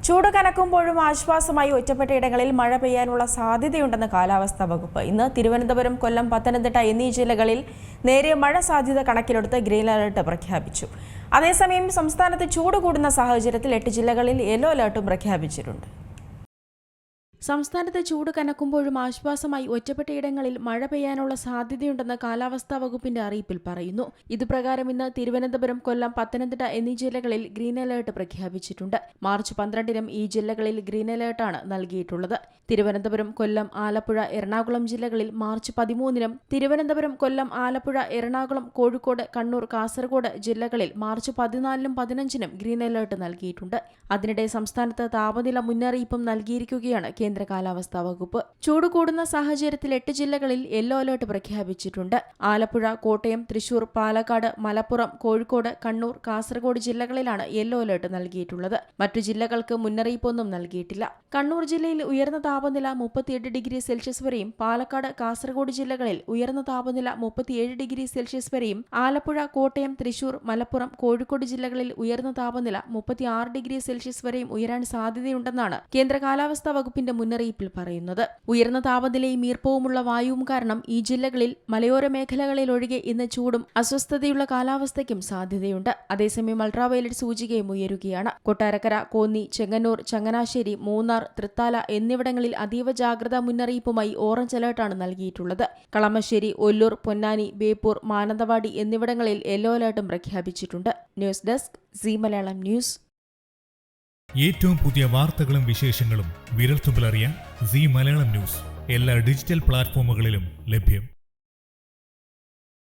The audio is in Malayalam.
ചൂട് കനക്കുമ്പോഴും ആശ്വാസമായി ഒറ്റപ്പെട്ട ഇടങ്ങളിൽ മഴ പെയ്യാനുള്ള സാധ്യതയുണ്ടെന്ന് കാലാവസ്ഥാ വകുപ്പ്. ഇന്ന് തിരുവനന്തപുരം, കൊല്ലം, പത്തനംതിട്ട എന്നീ ജില്ലകളിൽ നേരിയ മഴ സാധ്യത കണക്കിലെടുത്ത് ഗ്രീൻ അലർട്ട് പ്രഖ്യാപിച്ചു. അതേസമയം സംസ്ഥാനത്ത് ചൂട് കൂടുന്ന സാഹചര്യത്തിൽ 8 ജില്ലകളിൽ യെല്ലോ അലർട്ടും പ്രഖ്യാപിച്ചിട്ടുണ്ട്. സംസ്ഥാനത്ത് ചൂട് കനക്കുമ്പോഴും ആശ്വാസമായി ഒറ്റപ്പെട്ടയിടങ്ങളിൽ മഴ പെയ്യാനുള്ള സാധ്യതയുണ്ടെന്ന് കാലാവസ്ഥാ വകുപ്പിന്റെ അറിയിപ്പിൽ പറയുന്നു. ഇതുപ്രകാരം ഇന്ന് തിരുവനന്തപുരം, കൊല്ലം, പത്തനംതിട്ട എന്നീ ജില്ലകളിൽ ഗ്രീൻ അലർട്ട് പ്രഖ്യാപിച്ചിട്ടുണ്ട്. മാർച്ച് 12-നും ഈ ജില്ലകളിൽ ഗ്രീൻ അലർട്ടാണ് നൽകിയിട്ടുള്ളത്. തിരുവനന്തപുരം, കൊല്ലം, ആലപ്പുഴ, എറണാകുളം ജില്ലകളിൽ മാർച്ച് 13-നും, തിരുവനന്തപുരം, കൊല്ലം, ആലപ്പുഴ, എറണാകുളം, കോഴിക്കോട്, കണ്ണൂർ, കാസർഗോഡ് ജില്ലകളിൽ മാർച്ച് 14-നും 15-നും ഗ്രീൻ അലർട്ട് നൽകിയിട്ടുണ്ട്. അതിനിടെ സംസ്ഥാനത്ത് താപനില മുന്നറിയിപ്പും നൽകിയിരിക്കുകയാണ് കേന്ദ്ര കാലാവസ്ഥാ വകുപ്പ്. ചൂട് കൂടുന്ന സാഹചര്യത്തിൽ 8 ജില്ലകളിൽ യെല്ലോ അലർട്ട് പ്രഖ്യാപിച്ചിട്ടുണ്ട്. ആലപ്പുഴ, കോട്ടയം, തൃശൂർ, പാലക്കാട്, മലപ്പുറം, കോഴിക്കോട്, കണ്ണൂർ, കാസർഗോഡ് ജില്ലകളിലാണ് യെല്ലോ അലർട്ട് നൽകിയിട്ടുള്ളത്. മറ്റു ജില്ലകൾക്ക് മുന്നറിയിപ്പൊന്നും നൽകിയിട്ടില്ല. കണ്ണൂർ ജില്ലയിൽ ഉയർന്ന താപനില 38 ഡിഗ്രി സെൽഷ്യസ് വരെയും, പാലക്കാട്, കാസർഗോഡ് ജില്ലകളിൽ ഉയർന്ന താപനില 37 ഡിഗ്രി സെൽഷ്യസ് വരെയും, ആലപ്പുഴ, കോട്ടയം, തൃശൂർ, മലപ്പുറം, കോഴിക്കോട് ജില്ലകളിൽ ഉയർന്ന താപനില 36 ഡിഗ്രി സെൽഷ്യസ് വരെയും ഉയരാൻ സാധ്യതയുണ്ടെന്നാണ് കേന്ദ്ര കാലാവസ്ഥാ വകുപ്പിന്റെ മുന്നറിയിപ്പിൽ പറയുന്നത്. ഉയർന്ന താപനിലയും ഈർപ്പവുമുള്ള വായുവും കാരണം ഈ ജില്ലകളിൽ മലയോര മേഖലകളിൽ ഒഴികെ ഇന്ന് ചൂടും അസ്വസ്ഥതയുള്ള കാലാവസ്ഥയ്ക്കും സാധ്യതയുണ്ട്. അതേസമയം അൾട്രാവയലറ്റ് സൂചികയും ഉയരുകയാണ്. കൊട്ടാരക്കര, കോന്നി, ചെങ്ങന്നൂർ, ചങ്ങനാശ്ശേരി, മൂന്നാർ, തൃത്താല എന്നിവിടങ്ങളിൽ അതീവ ജാഗ്രതാ മുന്നറിയിപ്പുമായി ഓറഞ്ച് അലർട്ടാണ് നൽകിയിട്ടുള്ളത്. കളമശ്ശേരി, ഒല്ലൂർ, പൊന്നാനി, ബേപ്പൂർ, മാനന്തവാടി എന്നിവിടങ്ങളിൽ യെല്ലോ അലർട്ടും പ്രഖ്യാപിച്ചിട്ടുണ്ട്. News desk Zee Malayalam news. ഏറ്റവും പുതിയ വാർത്തകളും വിശേഷങ്ങളും വിരൽത്തുമ്പിലറിയാൻ സീ മലയാളം ന്യൂസ് എല്ലാ ഡിജിറ്റൽ പ്ലാറ്റ്ഫോമുകളിലും ലഭ്യം.